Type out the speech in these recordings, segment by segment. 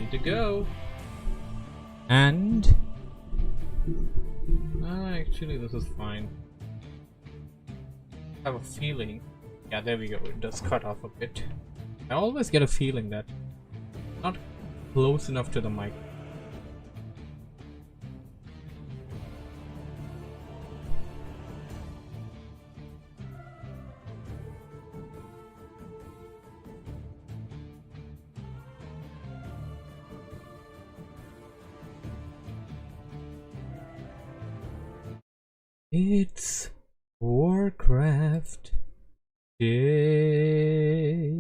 ready to go. And actually this is fine. I have a feeling, yeah, there we go, it does cut off a bit. I always get a feeling that not close enough to the mic. It's WarCraft Day.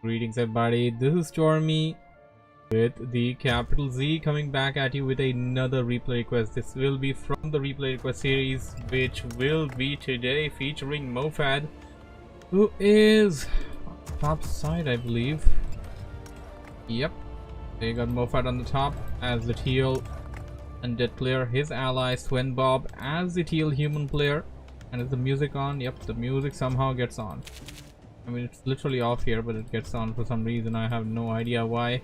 Greetings everybody, this is Stormy with the capital Z coming back at you with another replay request. This will be from the replay request series, which will be today featuring Mofad, who is on the top side, I believe. Yep. They got Mofad on the top as the teal undead player, his ally Swen Bob as the teal human player. And is the music on? Yep, the music somehow gets on. I mean, it's literally off here, but it gets on for some reason. I have no idea why.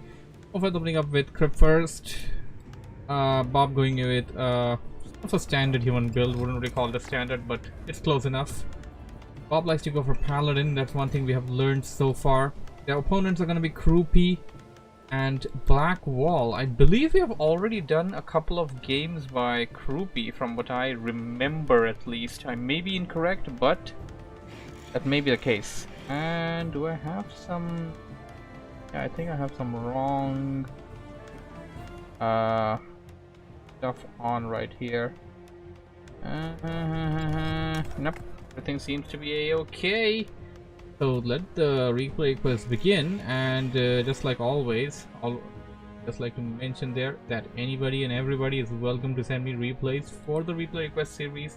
Mofad opening up with Crypt first. Bob going with a standard human build. Wouldn't really call it a standard, but it's close enough. Bob likes to go for Paladin. That's one thing we have learned so far. Their opponents are going to be Croupy and Black Wall. I believe we have already done a couple of games by Croupy, from what I remember at least. I may be incorrect, but that may be the case. And do I have some... yeah, I think I have some wrong stuff on right here. Nope, everything seems to be a-okay. So let the replay quest begin, and just like always, just like to mention there that anybody and everybody is welcome to send me replays for the replay request series.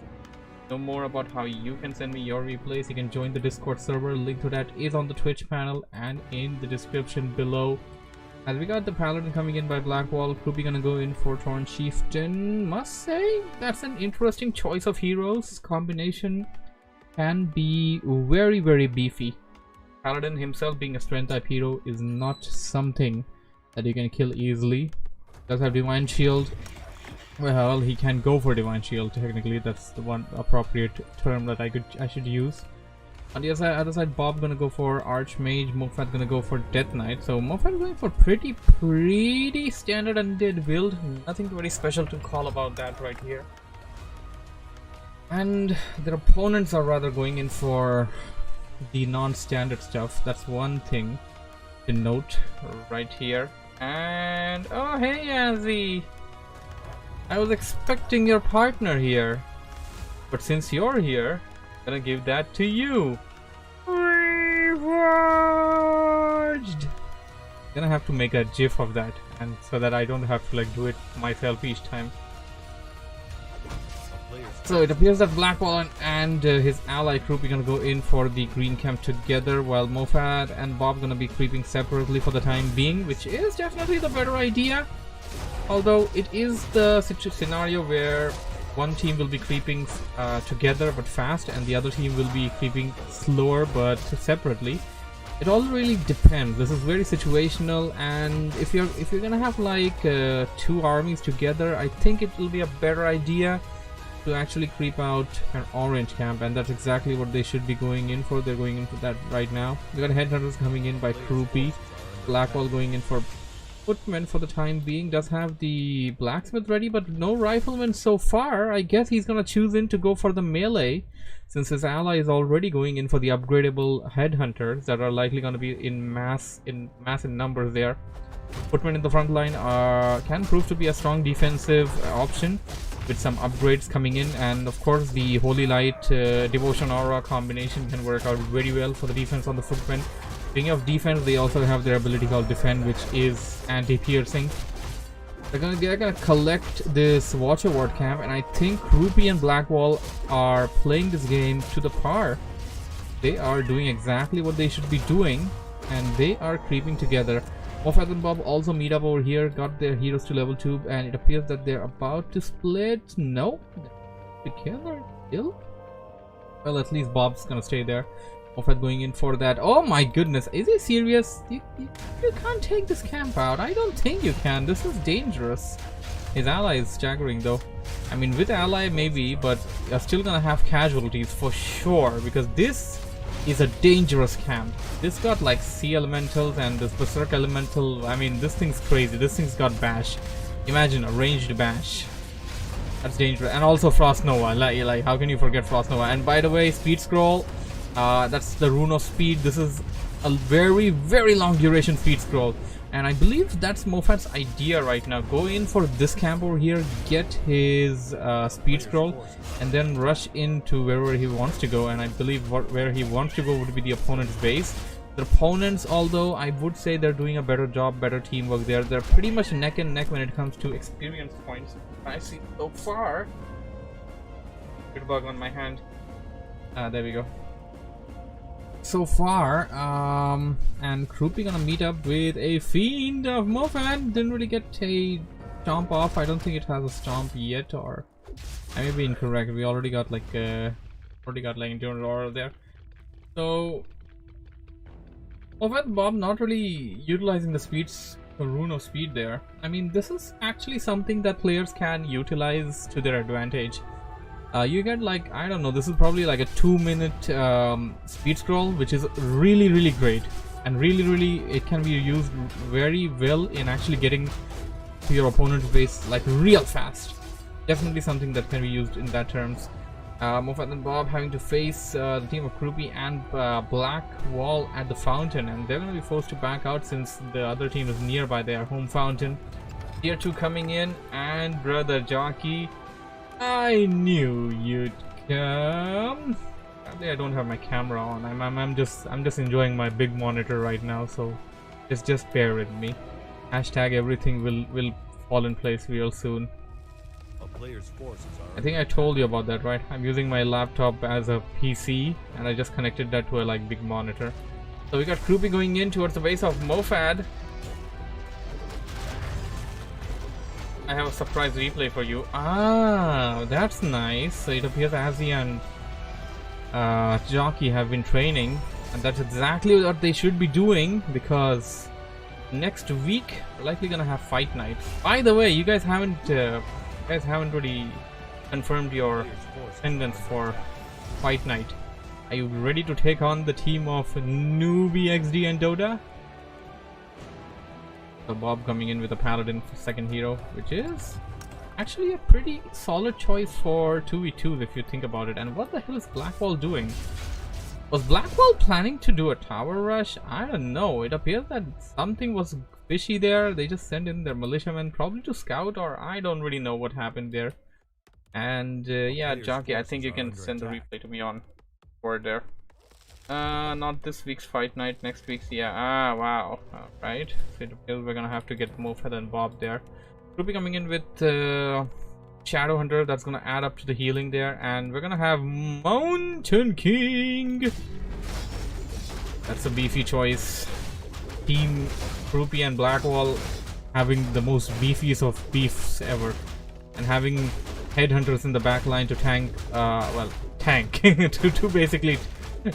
Know more about how you can send me your replays, you can join the Discord server. Link to that is on the Twitch panel and in the description below. As we got the Paladin coming in by Blackwall, Croupy gonna go in for Torn Chieftain. Must say that's an interesting choice of heroes. Combination can be very, very beefy. Paladin himself being a strength type hero is not something that you can kill easily. Does have Divine Shield. Well, he can go for Divine Shield technically. That's the one appropriate term that I should use. On the other side, Bob gonna go for Archmage. Mofad gonna go for Death Knight. So Mofad going for pretty standard undead build. Nothing very special to call about that right here. And their opponents are rather going in for the non-standard stuff. That's one thing to note right here. And oh hey Azzy, I was expecting your partner here, but since you're here, I'm gonna give that to you. Reforged! Gonna have to make a gif of that, and so that I don't have to like do it myself each time. So it appears that Blackwall and his ally Croupy gonna go in for the green camp together, while Mofad and Bob gonna be creeping separately for the time being, which is definitely the better idea. Although it is the scenario where one team will be creeping together but fast, and the other team will be creeping slower but separately. It all really depends. This is very situational, and if you're gonna have like two armies together, I think it will be a better idea to actually creep out an orange camp, and that's exactly what they should be going in for. They're going in for that right now. We got Headhunters coming in by Croupy. Blackwall going in for Footman for the time being. Does have the Blacksmith ready, but no Rifleman so far. I guess he's gonna choose in to go for the melee, since his ally is already going in for the upgradable Headhunters that are likely gonna be in massive numbers there. Footmen in the front line can prove to be a strong defensive option with some upgrades coming in, and of course the Holy Light Devotion Aura combination can work out very well for the defense on the Footmen. Speaking of defense, they also have their ability called Defend, which is anti-piercing. They're gonna collect this Watcher Ward camp, and I think Croupy and Blackwall are playing this game to the par. They are doing exactly what they should be doing, and they are creeping together. Mofad and Bob also meet up over here, got their heroes to level 2, and it appears that they're about to split. No, together still. Well, at least Bob's gonna stay there. Moffat going in for that. Oh my goodness, is he serious? You can't take this camp out. I don't think you can. This is dangerous. His ally is staggering though. I mean, with ally maybe, but you're still gonna have casualties for sure, because this is a dangerous camp. This got like sea elementals and this berserk elemental. I mean, this thing's crazy. This thing's got bash. Imagine a ranged bash. That's dangerous. And also Frost Nova. Like how can you forget Frost Nova? And by the way, speed scroll. That's the rune of speed. This is a very, very long duration speed scroll, and I believe that's Moffat's idea right now. Go in for this camp over here, get his speed scroll, and then rush into wherever he wants to go. And I believe where he wants to go would be the opponent's base. The opponents, although I would say they're doing a better job, better teamwork there. They're pretty much neck and neck when it comes to experience points. I see so far. Good bug on my hand. There we go. So far, and Kroopy gonna meet up with a fiend of Moffat. Didn't really get a stomp off. I don't think it has a stomp yet, or I may be incorrect. We already got like endurance aura there. So Moffat and Bob not really utilizing the rune of speed there. I mean, this is actually something that players can utilize to their advantage. You get like, I don't know, this is probably like a 2-minute speed scroll, which is really, really great, and really it can be used very well in actually getting to your opponent's base like real fast. Definitely something that can be used in that terms. Moffat and Bob having to face the team of Kroopy and Black Wall at the fountain, and they're going to be forced to back out since the other team is nearby their home fountain. Tier 2 coming in, and Brother Jockey, I knew you'd come. Sadly, I don't have my camera on. I'm just enjoying my big monitor right now, so just bear with me. Hashtag everything will fall in place real soon. I think I told you about that, right? I'm using my laptop as a PC, and I just connected that to a like big monitor. So we got Kroopy going in towards the base of Moffat. I have a surprise replay for you. Ah, that's nice. So it appears Azzy and Jockey have been training, and that's exactly what they should be doing, because next week we're likely gonna have fight night. By the way, you guys haven't really confirmed your attendance for fight night. Are you ready to take on the team of Newbie XD and Dota? So Bob coming in with a paladin for second hero, which is actually a pretty solid choice for 2v2s if you think about it. And what the hell is Blackwall doing? Was Blackwall planning to do a tower rush? I don't know. It appears that something was fishy there. They just sent in their militiamen probably to scout, or I don't really know what happened there. And yeah, Jockey, I think you can send the replay to me on board there. Not this week's fight night, next week's, yeah. Ah, wow. Alright, so it appears we're gonna have to get Moffat and Bob there. Kroopy coming in with Shadow Hunter, that's gonna add up to the healing there, and we're gonna have Mountain King. That's a beefy choice. Team Kroopy and Blackwall having the most beefiest of beefs ever, and having headhunters in the back line to tank, to basically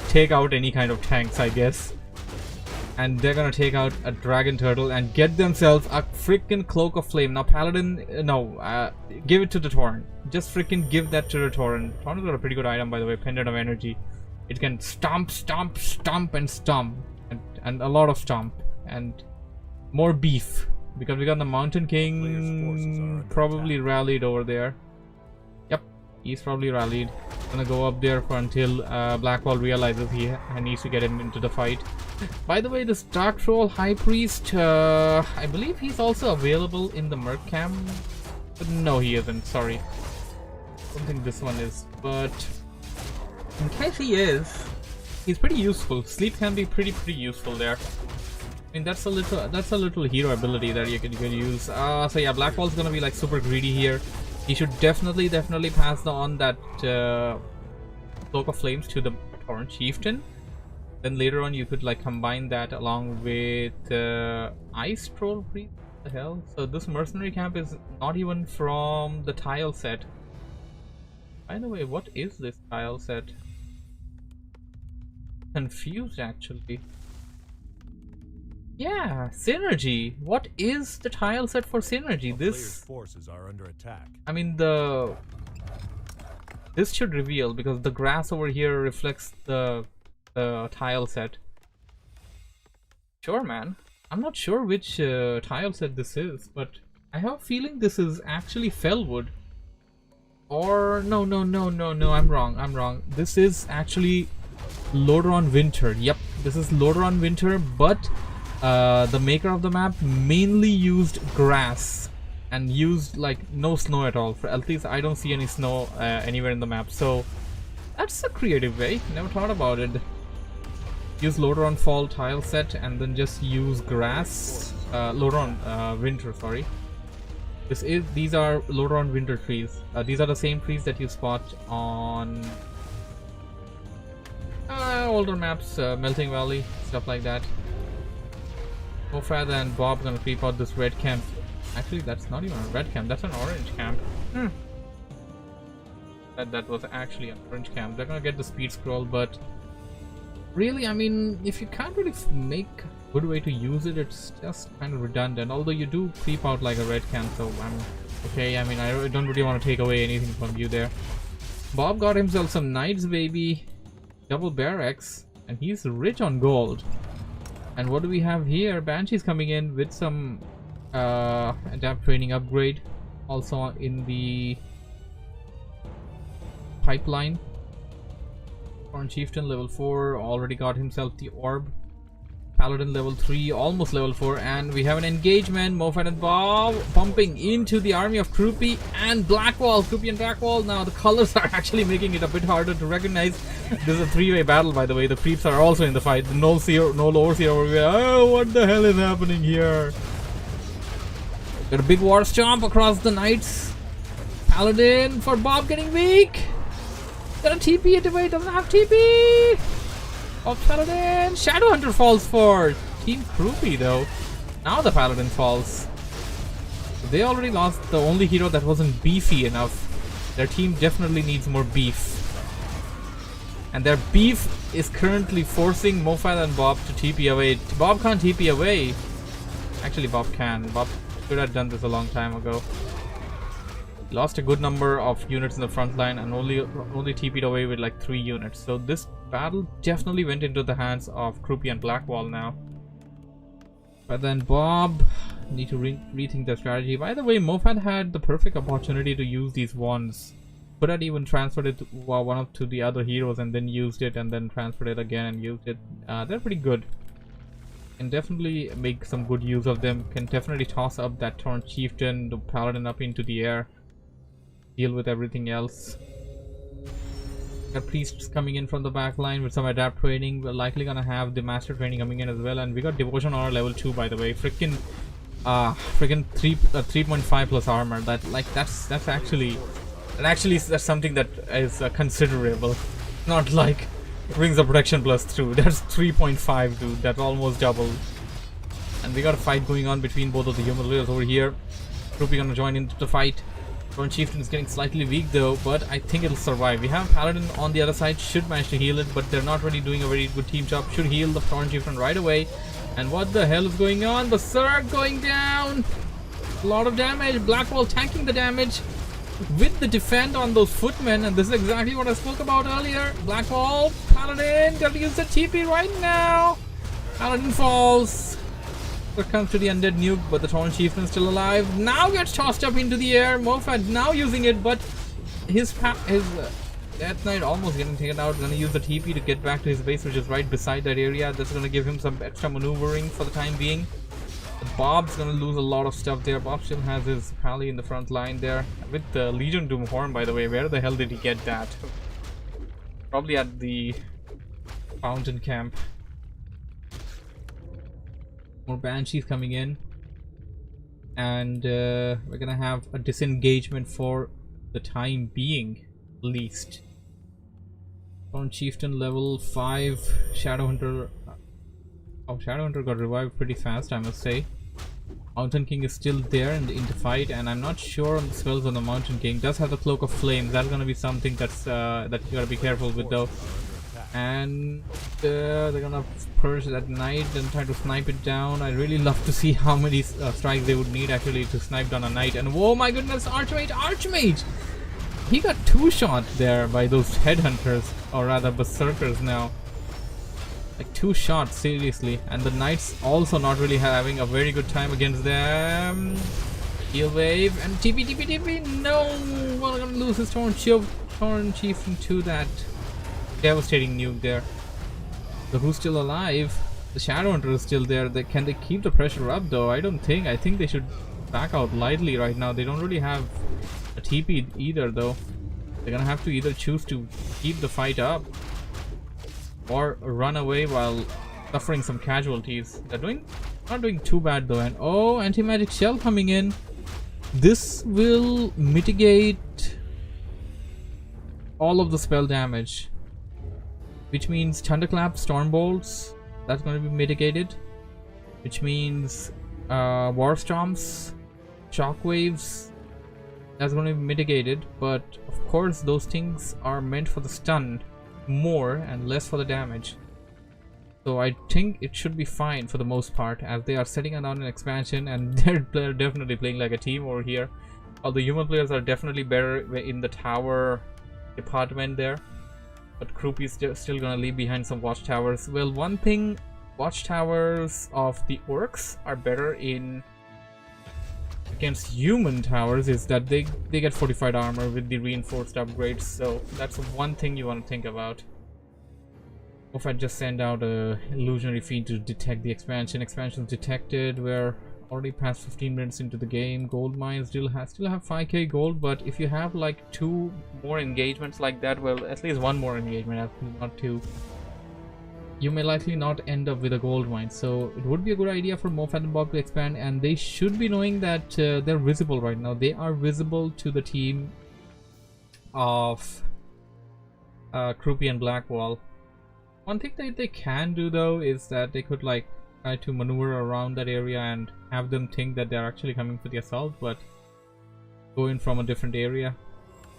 take out any kind of tanks, I guess. And they're gonna take out a dragon turtle and get themselves a freaking cloak of flame. Now Paladin, give it to the Torrent. Just freaking give that to the Torrent. Torrent's got a pretty good item, by the way, Pendant of Energy. It can stomp, stomp, stomp, and stomp, and a lot of stomp, and more beef, because we got the Mountain King probably rallied over there. Yep, he's probably rallied. Gonna go up there for until Blackwall realizes he needs to get him into the fight. By the way, this Dark Troll High Priest, I believe he's also available in the Merc Camp. But no, he isn't, sorry. I don't think this one is, but in case he is, he's pretty useful. Sleep can be pretty useful there. I mean, that's a little hero ability that you can use. So yeah, Blackwall's gonna be like super greedy here. He should definitely pass on that Cloak of Flames to the Torrent Chieftain. Then later on you could like combine that along with Ice Troll Priest. What the hell? So this mercenary camp is not even from the tile set. By the way, what is this tile set? confused actually. Yeah, synergy. What is the tile set for synergy? This forces are under attack. I mean this should reveal because the grass over here reflects the tile set. Sure, man. I'm not sure which tile set this is, but I have a feeling this is actually Fellwood. Or no, I'm wrong. This is actually Lordaeron Winter. Yep, this is Lordaeron Winter, but the maker of the map mainly used grass and used like no snow at all. For at least I don't see any snow anywhere in the map. So that's a creative way. Never thought about it. Use Lordaeron Fall tile set and then just use grass. Lordaeron Winter, sorry. These are Lordaeron Winter trees. These are the same trees that you spot on older maps, Melting Valley, stuff like that. Mofad and Bob gonna creep out this red camp. Actually, that's not even a red camp. That's an orange camp. That was actually an orange camp. They're gonna get the speed scroll, but really, I mean, if you can't really make a good way to use it, it's just kind of redundant. Although you do creep out like a red camp, so I'm okay. I mean, I don't really want to take away anything from you there. Bob got himself some knights, baby. Double barracks, and he's rich on gold. And what do we have here? Banshee's coming in with some adapt training upgrade, also in the pipeline. Thorn Chieftain level 4 already got himself the orb. Paladin level 3, almost level 4, and we have an engagement. Mofat and Bob pumping into the army of Kroopy and Blackwall. Kroopy and Blackwall. Now the colors are actually making it a bit harder to recognize. This is a three-way battle, by the way. The creeps are also in the fight. The no lords here over here. Oh, what the hell is happening here? Got a big war stomp across the knights. Paladin for Bob getting weak. Got a TP it away. Doesn't have TP. Of Paladin. Shadowhunter falls for Team Kroopy though. Now the Paladin falls. They already lost the only hero that wasn't beefy enough. Their team definitely needs more beef. And their beef is currently forcing Mofat and Bob to TP away. Bob can't TP away. Actually, Bob can. Bob should have done this a long time ago. Lost a good number of units in the front line and only TP'd away with like 3 units. So this battle definitely went into the hands of Kroopy and Blackwall now. But then Bob need to rethink their strategy. By the way, Mofat had the perfect opportunity to use these wands. Could have even transferred it to the other heroes and then used it and then transferred it again and used it. They're pretty good. Can definitely make some good use of them. Can definitely toss up that Thorn Chieftain, the Paladin up into the air. Deal with everything else. Got priests coming in from the back line with some adapt training. We're likely gonna have the master training coming in as well, and we got devotion on our level 2, by the way. Freaking 3.5 plus armor. That's something that is considerable. Not like rings of protection plus 2. That's 3.5, dude. That's almost double. And we got a fight going on between both of the human players over here. Kroopy gonna join into the fight. Thorn Chieftain is getting slightly weak though, but I think it'll survive. We have Paladin on the other side, should manage to heal it, but they're not really doing a very good team job. Should heal the Thorn Chieftain right away. And what the hell is going on? Berserk going down! A lot of damage. Blackwall tanking the damage with the defend on those footmen, and this is exactly what I spoke about earlier. Blackwall, Paladin, gotta use the TP right now! Paladin falls. Comes to the undead nuke, but the Thorn Chieftain is still alive. Now gets tossed up into the air. Mofat now using it, but his Death Knight almost getting taken out. Gonna use the TP to get back to his base, which is right beside that area. That's gonna give him some extra maneuvering for the time being. But Bob's gonna lose a lot of stuff there. Bob still has his pally in the front line there with the Legion Doom Horn, by the way. Where the hell did he get that? Probably at the fountain camp. More Banshees coming in, and we're gonna have a disengagement for the time being, at least. Thorn Chieftain level 5, Shadowhunter. Oh, Shadowhunter got revived pretty fast, I must say. Mountain King is still there in the fight, and I'm not sure on the spells on the Mountain King. Does have the Cloak of Flames. That's gonna be something that's that you gotta be careful with though. And they're gonna purge that knight and try to snipe it down. I really love to see how many strikes they would need actually to snipe down a knight. And oh my goodness, Archmage! He got 2 shot there by those headhunters, or rather berserkers now. Like 2 shots, seriously. And the knights also not really having a very good time against them. Heal wave and TP. No, we're gonna lose his Torn Chief into that devastating nuke there. So who's still alive? The Shadowhunter is still there. Can they keep the pressure up though? I don't think. I think they should back out lightly right now. They don't really have a TP either though. They're gonna have to either choose to keep the fight up or run away while suffering some casualties. They're not doing too bad though. And oh, anti-magic shell coming in. This will mitigate all of the spell damage, which means Thunderclap, Storm Bolts, that's going to be mitigated, which means War Storms, Shockwaves, that's going to be mitigated. But of course those things are meant for the stun more and less for the damage. So I think it should be fine for the most part, as they are setting down an expansion and they're definitely playing like a team over here. All the human players are definitely better in the tower department there, but Krupp is still gonna leave behind some watchtowers. Well, one thing, watchtowers of the orcs are better in against human towers is that they get fortified armor with the reinforced upgrades. So that's one thing you want to think about. If I just send out a illusionary feed to detect the expansion's detected. We're already past 15 minutes into the game. Gold mines still have 5k gold, but if you have like 2 more engagements like that, well, at least 1 more engagement, not 2, you may likely not end up with a gold mine. So it would be a good idea for Mofat and Bob to expand, and they should be knowing that they're visible right now. They are visible to the team of Krupp and Blackwall. One thing that they can do though is that they could like try to maneuver around that area and have them think that they're actually coming for the assault, but go in from a different area,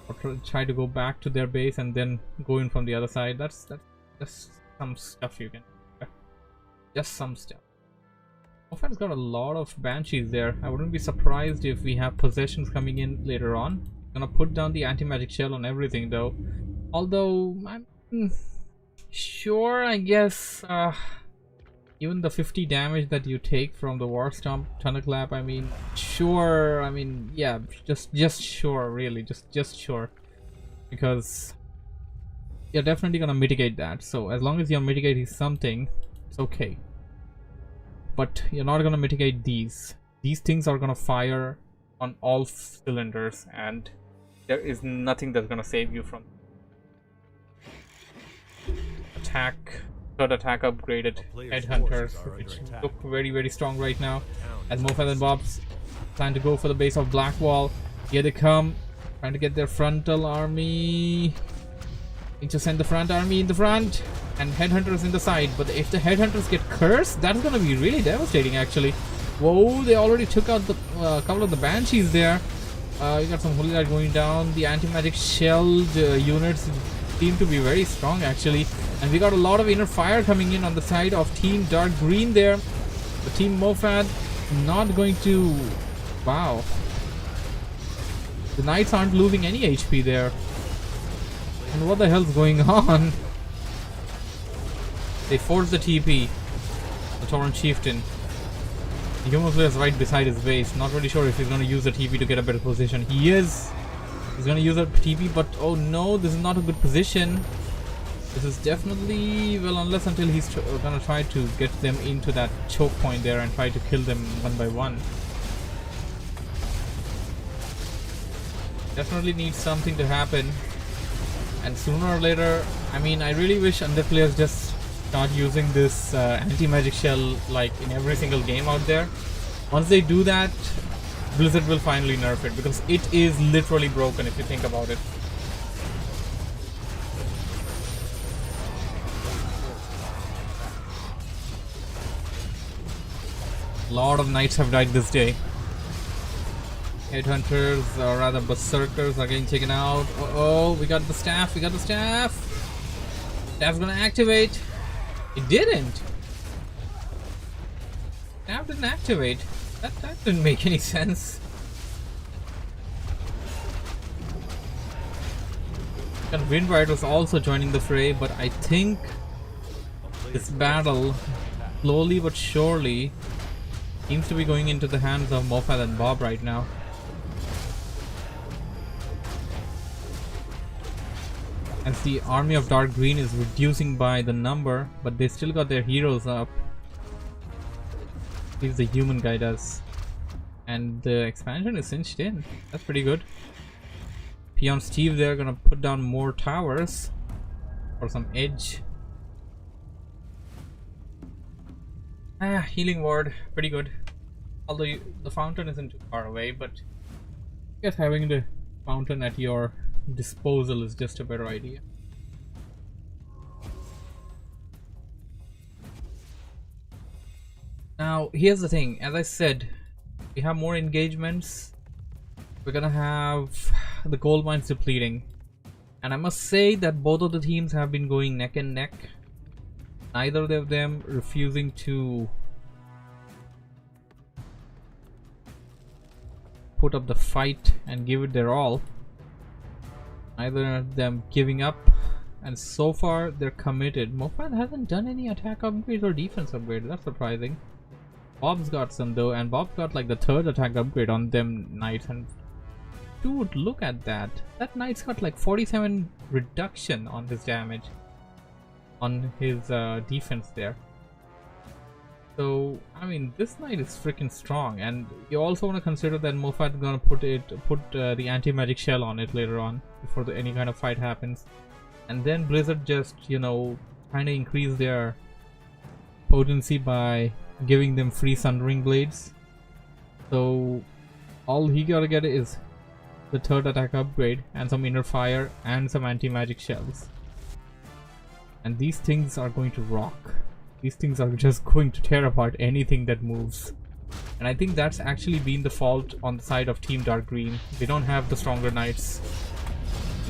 or try to go back to their base and then go in from the other side. That's some stuff you can do. Just some stuff. Mofat's got a lot of banshees there. I wouldn't be surprised if we have possessions coming in later on. Gonna put down the anti-magic shell on everything though, although I'm sure, I guess even the 50 damage that you take from the War Stomp Thunderclap, I mean, sure, I mean, yeah, just sure, really, just sure, because you're definitely gonna mitigate that. So as long as you're mitigating something, it's okay, but you're not gonna mitigate these things are gonna fire on all cylinders, and there is nothing that's gonna save you from third attack upgraded headhunters, which look very strong right now, as Mofat and Bob's plan to go for the base of Blackwall. Here they come, trying to get their frontal army. Need to send the front army in the front and headhunters in the side, but if the headhunters get cursed, that's gonna be really devastating actually. Whoa, they already took out the couple of the banshees there. You got some holy light going down. The anti-magic shelled units seem to be very strong actually, and we got a lot of inner fire coming in on the side of Team Dark Green there. The Team Mofat not going to, wow, the knights aren't losing any HP there, and what the hell's going on? They forced the TP, the Tauren Chieftain. The human player is right beside his base, not really sure if he's going to use the TP to get a better position. He is. He's gonna use a TP, but oh no, this is not a good position. This is definitely, well, unless until he's gonna try to get them into that choke point there and try to kill them one by one. Definitely needs something to happen, and sooner or later, I mean, I really wish undead players just start using this anti-magic shell like in every single game out there. Once they do that, Blizzard will finally nerf it, because it is literally broken if you think about it. A lot of knights have died this day. Headhunters, or rather berserkers, are getting taken out. Uh oh, we got the staff, That's gonna activate. It didn't. That didn't activate. That didn't make any sense. And Windride was also joining the fray, but I think this battle, slowly but surely, seems to be going into the hands of Moffat and Bob right now. As the army of dark green is reducing by the number, but they still got their heroes up. At least the human guy does. And the expansion is cinched in. That's pretty good. Peon Steve there gonna put down more towers for some edge. Healing ward, pretty good. Although the fountain isn't too far away, but I guess having the fountain at your disposal is just a better idea. Now, here's the thing. As I said, we have more engagements. We're gonna have the gold mines depleting. And I must say that both of the teams have been going neck and neck. Neither of them refusing to put up the fight and give it their all. Neither of them giving up. And so far, they're committed. Moffat hasn't done any attack upgrades or defense upgrades. That's surprising. Bob's got some though, and Bob's got like the 3rd attack upgrade on them knights. And dude, look at that. That knight's got like 47 reduction on his damage, on his defense there. So I mean, this knight is freaking strong. And you also want to consider that Moffat's gonna put the anti-magic shell on it later on before any kind of fight happens. And then Blizzard just, you know, kind of increase their potency by giving them free Sundering Blades. So all he gotta get is the 3rd attack upgrade and some inner fire and some anti-magic shells. And these things are going to rock. These things are just going to tear apart anything that moves. And I think that's actually been the fault on the side of Team Dark Green. They don't have the stronger knights.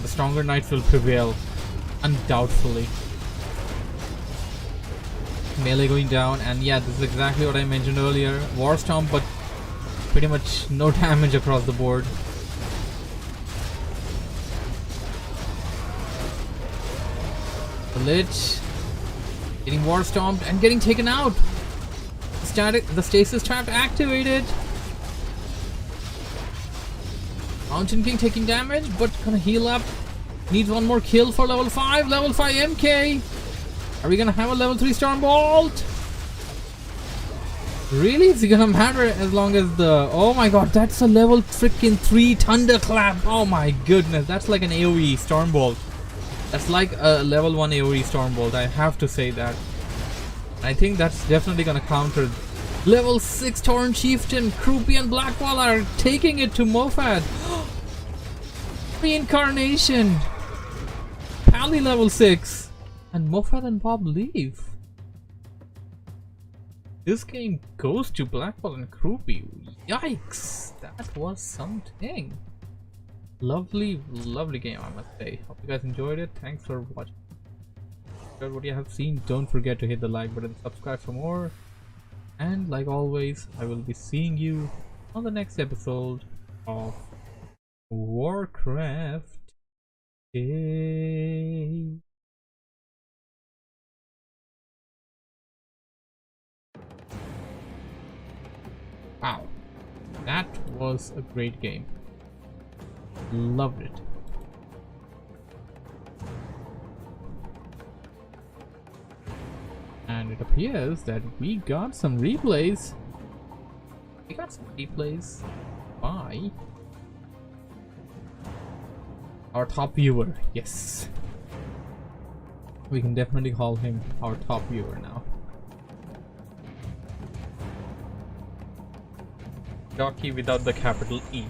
The stronger knights will prevail, undoubtedly. Melee going down, and yeah, this is exactly what I mentioned earlier. War Stomp, but pretty much no damage across the board. The Lich getting War Stomped and getting taken out. The stasis trap activated. Mountain King taking damage, but gonna heal up. Needs one more kill for level 5. Level 5 MK. Are we gonna have a level 3 Stormbolt? Really? Is it gonna matter as long as the... Oh my god, that's a level freaking 3 Thunderclap. Oh my goodness, that's like an AoE Stormbolt. That's like a level 1 AoE Stormbolt, I have to say that. I think that's definitely gonna counter. Level 6 Torrent Chieftain, Kroopy and Blackwall are taking it to Moffat. Reincarnation. Pally level 6. And Moffat and Bob leave. This game goes to Blackwall and Kroopy. Yikes! That was something. Lovely, lovely game, I must say. Hope you guys enjoyed it. Thanks for watching. If you enjoyed what you have seen, don't forget to hit the like button, subscribe for more. And like always, I will be seeing you on the next episode of WarCraft. Yay. Wow, that was a great game. Loved it. And it appears that we got some replays. We got some replays by our top viewer. Yes, we can definitely call him our top viewer now. Jockey without the capital E.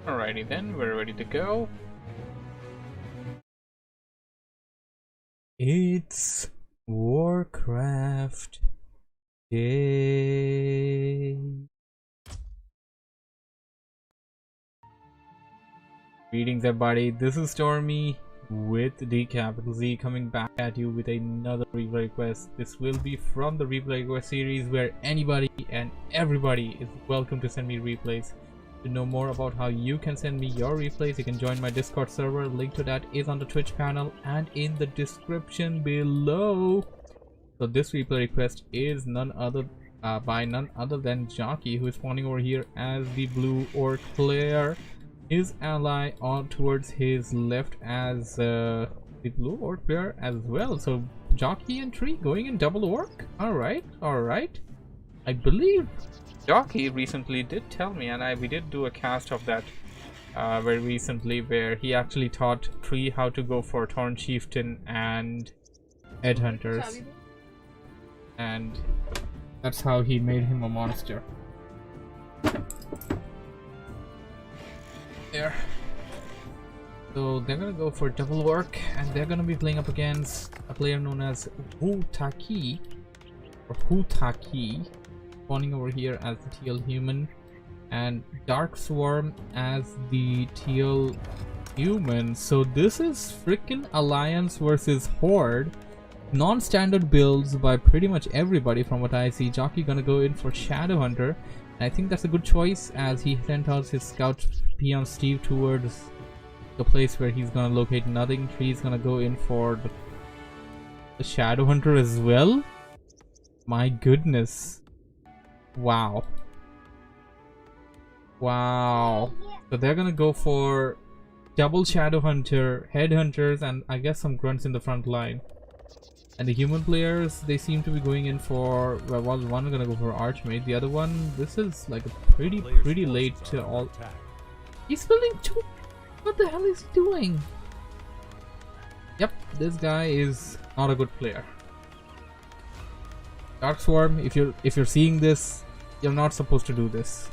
Alrighty then, we're ready to go. It's WarCraft Day. Greetings everybody, this is Stormy with the capital Z coming back at you with another replay request. This will be from the replay request series where anybody and everybody is welcome to send me replays. To know more about how you can send me your replays, you can join my Discord server. Link to that is on the Twitch panel and in the description below. So this replay request is by none other than Jockey, who is spawning over here as the blue orc player. His ally on towards his left as the blue orc player as well. So Jockey and Tree going in double orc. Alright. I believe Jockey recently did tell me, and we did do a cast of that very recently, where he actually taught Tree how to go for Thorn Chieftain and Headhunters, and that's how he made him a monster. There. So they're gonna go for double work, and they're gonna be playing up against a player known as Hutaki, spawning over here as the teal human, and Dark Swarm as the teal human. So this is freaking Alliance versus Horde, non-standard builds by pretty much everybody from what I see. Jockey gonna go in for Shadowhunter, and I think that's a good choice as he sent out his scout Peon Steve towards the place where he's gonna locate nothing. Tree's gonna go in for the Shadowhunter as well. My goodness. Wow. So they're gonna go for double Shadowhunter, Headhunters, and I guess some grunts in the front line. And the human players, they seem to be going in for, well, one gonna go for Archmage, the other one, this is like a pretty late to all. He's building two. What the hell is he doing? Yep, this guy is not a good player. Dark Swarm, if you're seeing this, you're not supposed to do this.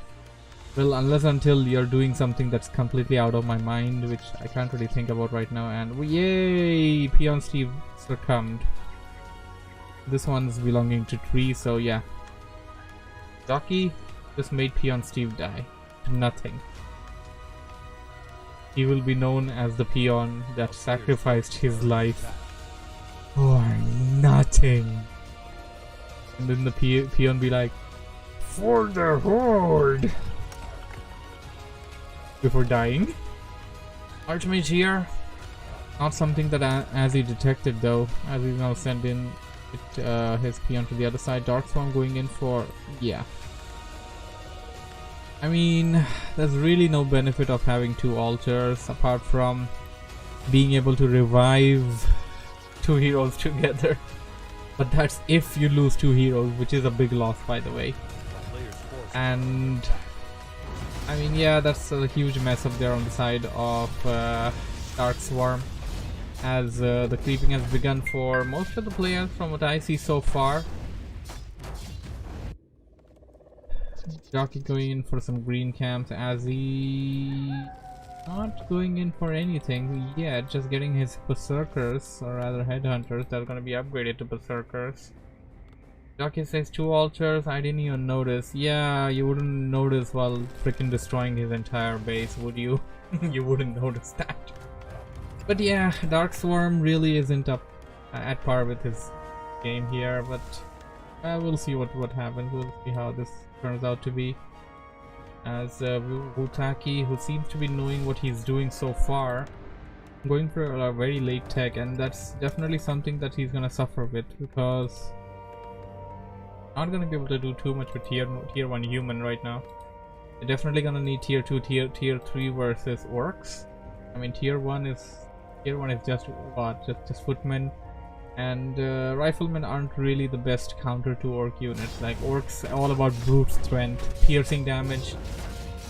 Well, unless until you're doing something that's completely out of my mind, which I can't really think about right now. And yay, Peon Steve succumbed. This one's belonging to Tree, so yeah. Jockey just made Peon Steve die to nothing. He will be known as the peon that sacrificed his life for nothing. And then the peon be like, for the Horde, before dying. Archmage here, not something that as he detected though, as he's now sent in his peon to the other side. Dark Swarm going in for, yeah. I mean, there's really no benefit of having two altars apart from being able to revive two heroes together. But that's if you lose two heroes, which is a big loss, by the way. And I mean, yeah, that's a huge mess up there on the side of Dark Swarm, as the creeping has begun for most of the players from what I see so far. Jockey going in for some green camps as he not going in for anything yet, just getting his berserkers, or rather headhunters, that are going to be upgraded to berserkers. Jockey says two altars. I didn't even notice. Yeah, you wouldn't notice while freaking destroying his entire base, would you? You wouldn't notice that. But yeah, Dark Swarm really isn't up at par with his game here, but we'll see what happens. We'll see how this turns out to be, as Hutaki, who seems to be knowing what he's doing so far, going for a very late tech, and that's definitely something that he's gonna suffer with, because not gonna be able to do too much with tier 1 human right now. They're definitely gonna need tier 2, tier 3 versus orcs. I mean, tier 1 is just what, just footmen. And riflemen aren't really the best counter to orc units. Like, orcs all about brute strength. Piercing damage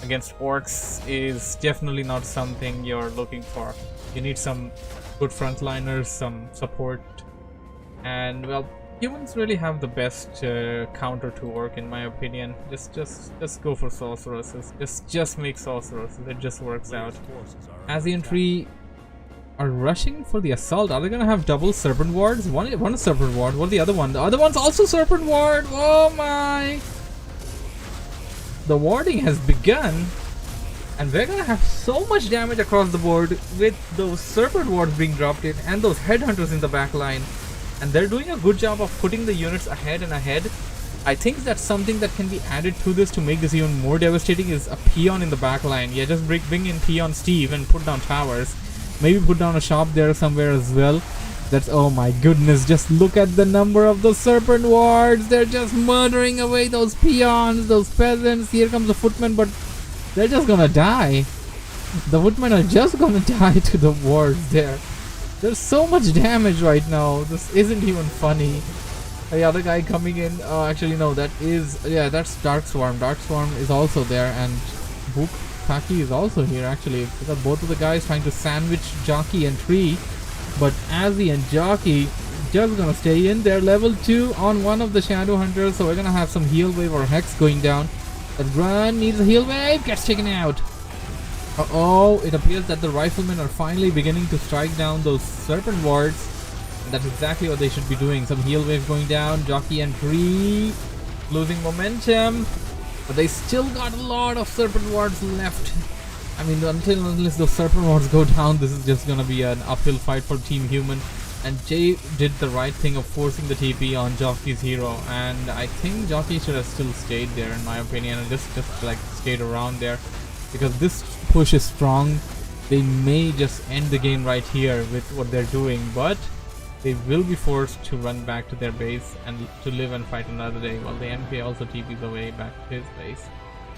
against orcs is definitely not something you're looking for. You need some good frontliners, some support, and well, Humans really have the best counter to work, in my opinion. Just go for sorceresses. Just make sorceresses. It just works out. As the entry are rushing for the assault. Are they gonna have double serpent wards? One is serpent ward. What the other one? The other one's also serpent ward. Oh my! The warding has begun, and we're gonna have so much damage across the board with those serpent wards being dropped in and those headhunters in the back line. And they're doing a good job of putting the units ahead and ahead. I think that's something that can be added to this to make this even more devastating is a peon in the back line. Yeah, just bring in peon Steve and put down towers. Maybe put down a shop there somewhere as well. That's, oh my goodness, just look at the number of the serpent wards. They're just murdering away those peons, those peasants. Here comes the footmen, but they're just gonna die. The footmen are just gonna die to the wards there. There's so much damage right now. This isn't even funny. The other guy coming in, actually no, that's Dark Swarm. Dark Swarm is also there, and Bukaki is also here actually. Because both of the guys trying to sandwich Jockey and Tree. But Azzy and Jockey just gonna stay in. They're level 2 on one of the Shadow Hunters, so we're gonna have some heal wave or Hex going down. That run needs a heal wave, gets taken out. Uh-oh, it appears that the riflemen are finally beginning to strike down those serpent wards. And that's exactly what they should be doing. Some heal wave going down, Jockey and Tree losing momentum. But they still got a lot of serpent wards left. I mean, unless those serpent wards go down, this is just gonna be an uphill fight for Team Human. And Jay did the right thing of forcing the TP on Jockey's hero. And I think Jockey should have still stayed there in my opinion, and just like stayed around there. Because this push is strong. They may just end the game right here with what they're doing, but they will be forced to run back to their base and to live and fight another day, while the MK also TPs away back to his base.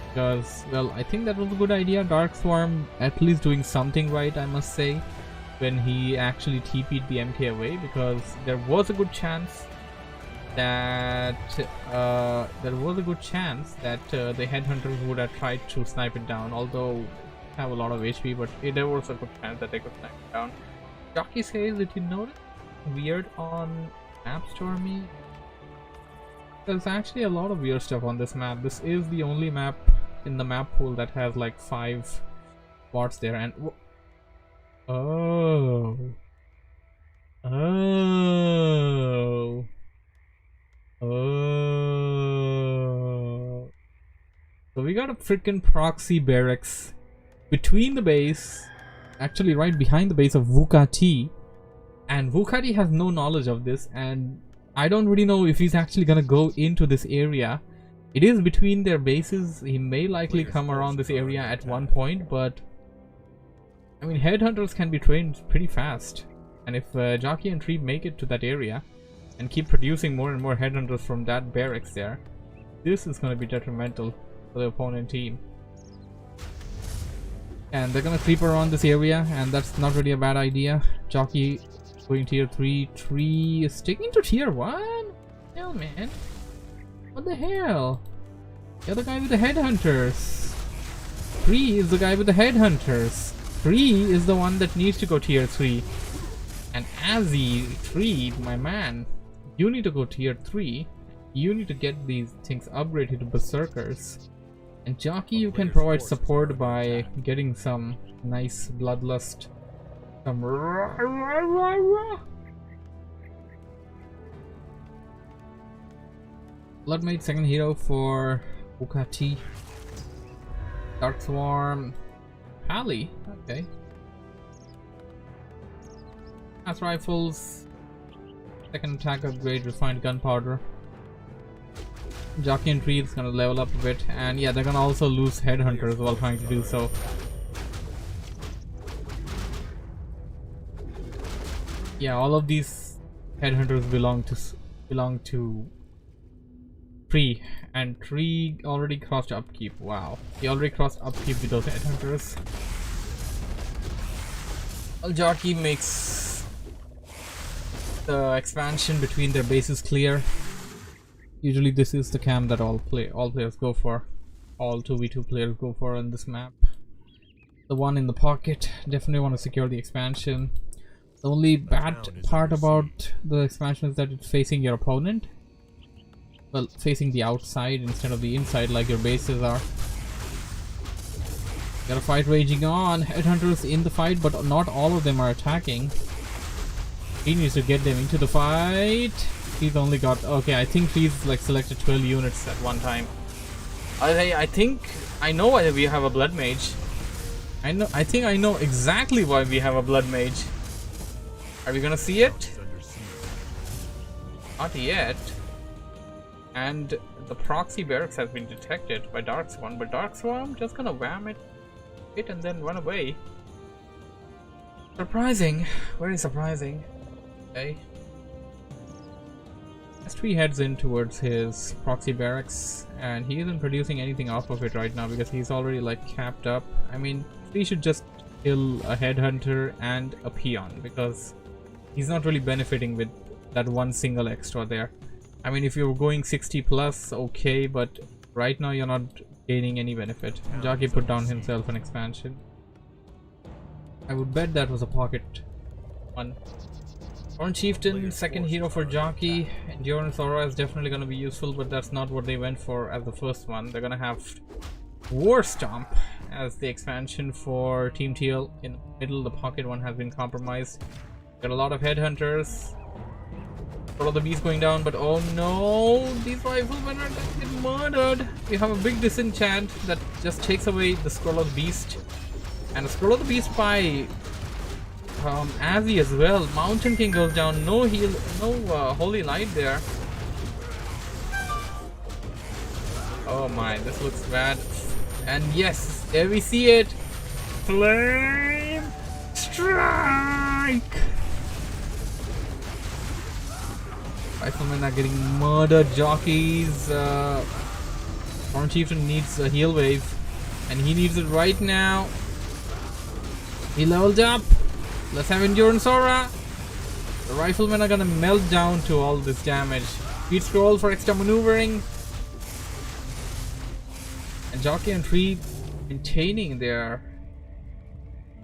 Because, well, I think that was a good idea. Dark Swarm at least doing something right, I must say, when he actually TP'd the MK away, because there was a good chance that the headhunters would have tried to snipe it down, although have a lot of HP, but there was a good chance that they could snipe it down. Jockey says, did you notice weird on Map Stormy? There's actually a lot of weird stuff on this map. This is the only map in the map pool that has like 5 spots there, and oh. So we got a freaking proxy barracks between the base, actually right behind the base of Vukati, and Vukati has no knowledge of this, and I don't really know if he's actually gonna go into this area. It is between their bases. He may likely come around this area at one point, but I mean, headhunters can be trained pretty fast, and if Jockey and Tree make it to that area and keep producing more and more headhunters from that barracks there, this is going to be detrimental for the opponent team. And they're going to creep around this area, and that's not really a bad idea. Jockey going tier 3, Tree is sticking to tier 1? Hell, man. What the hell? The other guy with the headhunters. Tree is the guy with the headhunters. Tree is the one that needs to go tier 3. And Azzy, Tree, my man, you need to go tier 3. You need to get these things upgraded to Berserkers. And Jockey, you can provide support by getting some nice Bloodlust. Some Bloodmate, second hero for Bukati. Dark Swarm. Pally, okay. Fast rifles. Second attack upgrade, refined gunpowder. Jockey and Tree is gonna level up a bit, and yeah, they're gonna also lose headhunters while trying to do so. Yeah, all of these headhunters belong to Tree, and Tree already crossed upkeep. Wow, he already crossed upkeep with those headhunters. Well, Jockey makes the expansion between their bases clear. Usually this is the camp that all players go for. All 2v2 players go for on this map. The one in the pocket. Definitely want to secure the expansion. The only bad part about the expansion is that it's facing your opponent. Well, facing the outside instead of the inside like your bases are. Got a fight raging on. Headhunters in the fight, but not all of them are attacking. He needs to get them into the fight. He's only got... Okay, I think he's like selected 12 units at one time. I think I know why we have a blood mage. I think I know exactly why we have a blood mage. Are we gonna see it? Not yet. And the proxy barracks has been detected by Dark Swarm, but Dark Swarm just gonna wham it and then run away. Surprising, very surprising. Okay. S3 heads in towards his proxy barracks, and he isn't producing anything off of it right now because he's already like capped up. I mean, he should just kill a headhunter and a peon because he's not really benefiting with that one single extra there. I mean, if you're going 60 plus, okay, but right now you're not gaining any benefit. Jockey put down himself an expansion. I would bet that was a pocket one. Orange Chieftain, second hero for Jockey. Endurance Aura is definitely going to be useful, but that's not what they went for as the first one. They're going to have War Stomp as the expansion for Team Teal. In the middle, the pocket one has been compromised. Got a lot of headhunters. Follow the beast going down, but oh no, these riflemen are going to get murdered. We have a big disenchant that just takes away the Scroll of the Beast. And the Scroll of the Beast by Azzy as well. Mountain King goes down, no heal, no holy light there. Oh my, this looks bad. And yes, there we see it. Flame Strike! Riflemen are getting murdered. Jockeys. Orange Chieftain needs a heal wave, and he needs it right now. He leveled up. Let's have Endurance Aura. The riflemen are gonna melt down to all this damage. Speed Scroll for extra maneuvering. And Jockey and Tree maintaining their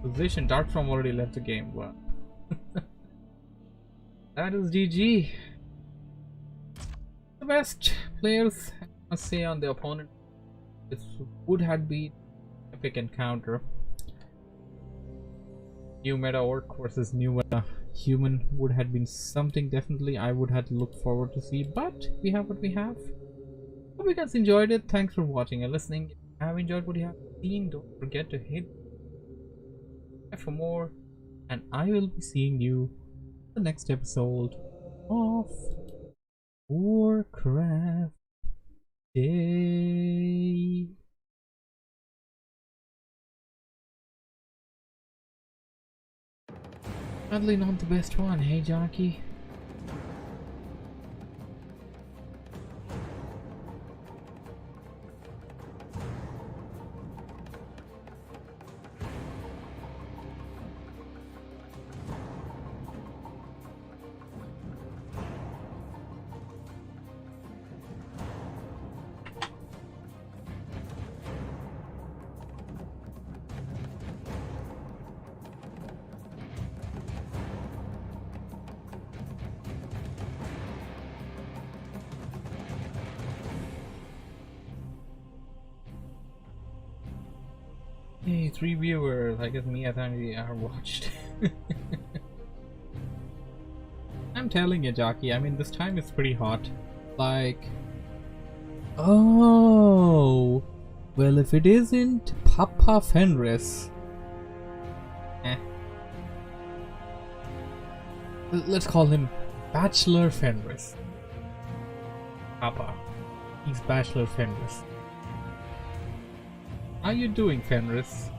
position. Darkstorm already left the game. Wow. That is GG. The best players, I must say, on the opponent. This would have been an epic encounter. New meta orc versus new meta human would have been something definitely I would have looked forward to see, but we have what we have. Hope you guys enjoyed it. Thanks for watching and listening. If you have enjoyed what you have seen, don't forget to hit for more, and I will be seeing you in the next episode of WarCraft Day. Sadly not the best one, hey Jockey? Hey, 3 viewers. I guess me, I think we are watched. I'm telling you, Jockey, I mean, this time is pretty hot. Like... Oh! Well, if it isn't Papa Fenris... Let's call him Bachelor Fenris. Papa. He's Bachelor Fenris. How you doing, Fenris?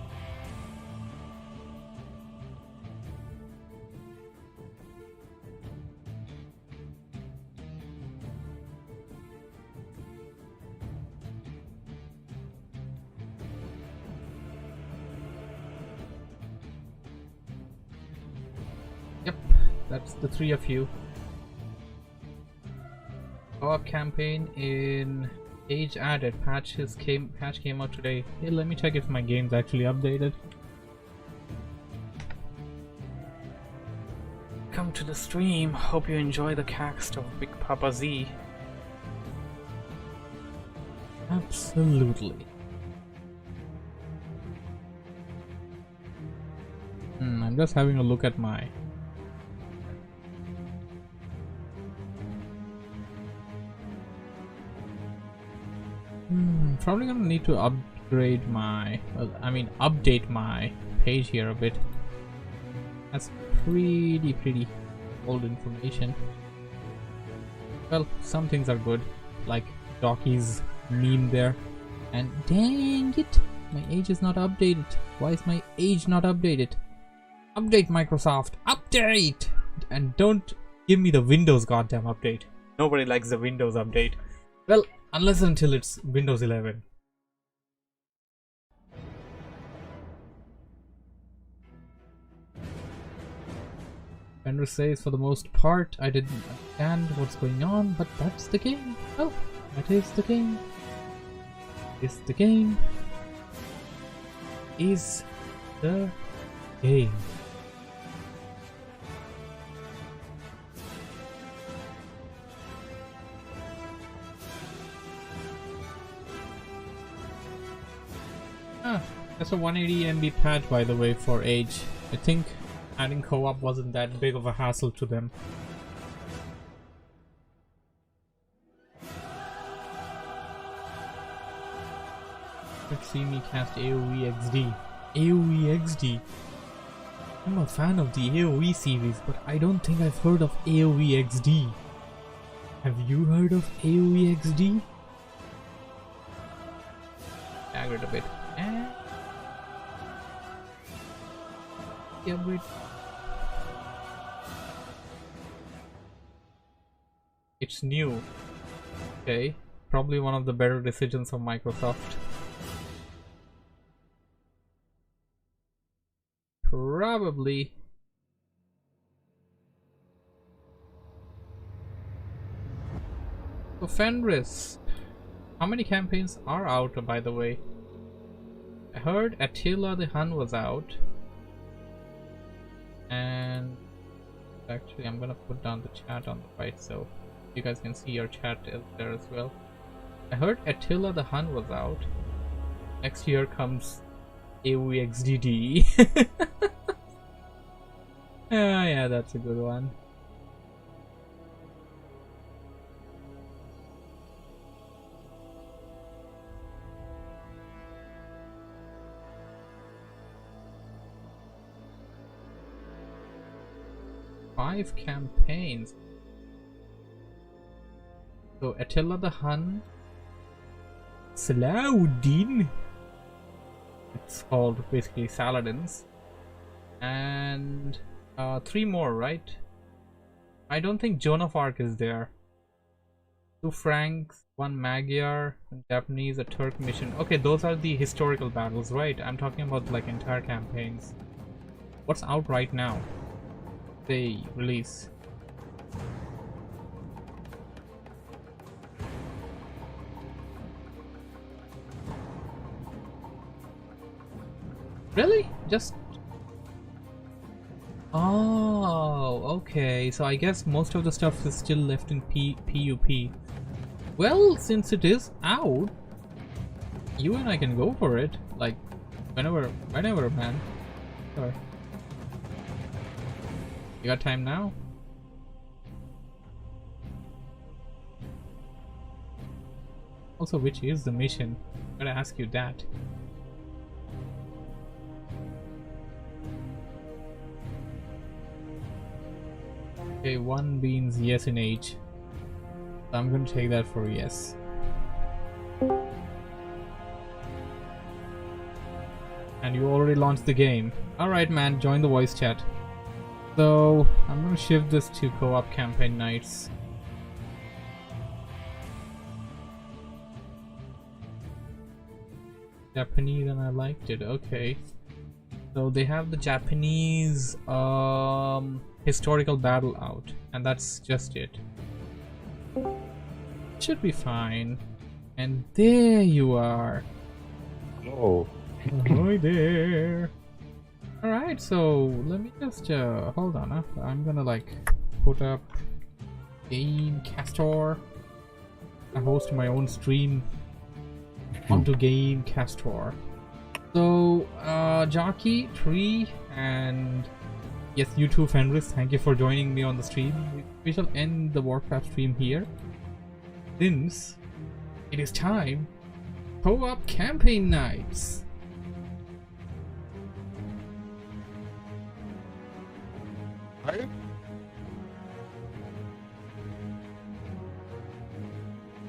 Yep, that's the 3 of you. Co-op campaign in age added. Patch came out today. Hey, let me check if my game's actually updated. welcome to the stream. Hope you enjoy the cast of Big Papa Z. Absolutely. I'm just having a look at my... Probably gonna need to upgrade my... update my page here a bit. That's pretty old information. Well, some things are good, like Docky's meme there. And dang it, my age is not updated. Why is my age not updated? Update, Microsoft, update! And don't give me the Windows goddamn update. Nobody likes the Windows update. Well, unless until it's Windows 11. Fender says, for the most part, I didn't understand what's going on, but that's the game. Oh, that is the game. Is the game. Is the game. That's a 180 MB patch, by the way, for Age. I think adding co-op wasn't that big of a hassle to them. Let's see me cast AoE XD. AoE XD. I'm a fan of the AoE series, but I don't think I've heard of AoE XD. Have you heard of AoE XD? Staggered a bit. Yeah, but it's new. Okay, probably one of the better decisions of Microsoft. Probably. So Fenris, how many campaigns are out, by the way? I heard Attila the Hun was out. And actually I'm gonna put down the chat on the right so you guys can see your chat there as well. I heard Attila the Hun was out. Next year comes AoE XDD. Yeah, that's a good one. Five campaigns. So Attila the Hun, Salahuddin, it's called basically Saladins, and 3 more, right? I don't think Joan of Arc is there. 2 Franks, 1 Magyar, a Japanese, a Turk mission. Okay, those are the historical battles, right? I'm talking about like entire campaigns. What's out right now? They release. Really? Just... Oh, okay. So I guess most of the stuff is still left in PUP. Well, since it is out, you and I can go for it. Like, whenever, man. Sure. You got time now? Also, which is the mission? I'm gonna ask you that. Okay, 1 means yes in age. So I'm gonna take that for yes. And you already launched the game. Alright man, join the voice chat. So I'm gonna shift this to co-op campaign nights. Japanese, and I liked it. Okay. So they have the Japanese historical battle out, and that's just it. Should be fine. And there you are. Oh. Hi there. Alright. Alright, so let me just hold on. I'm gonna like put up Game Castor. I host my own stream onto Game Castor. So Jockey, Tree, and yes, you too, Fenris, thank you for joining me on the stream. We shall end the Warcraft stream here, since it is time co-op campaign nights. Right?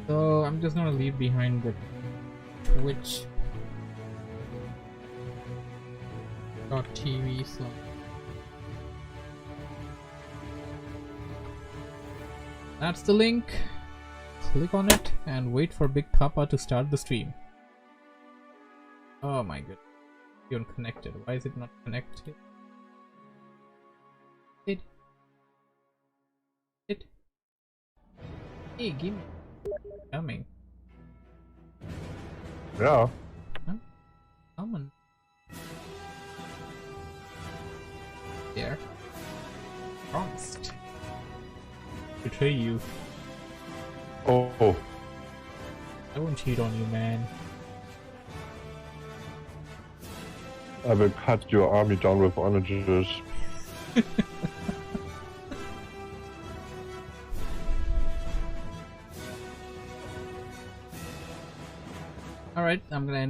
So I'm just gonna leave behind the Twitch .tv / that's the link. Click on it and wait for Big Papa to start the stream. Oh my god, you're connected. Why is it not connected? It. Hey, give me. Coming. Yeah. Huh? Come on. There. Promised. Betray you. Oh. I won't cheat on you, man. I will cut your army down with oranges. Alright, I'm gonna end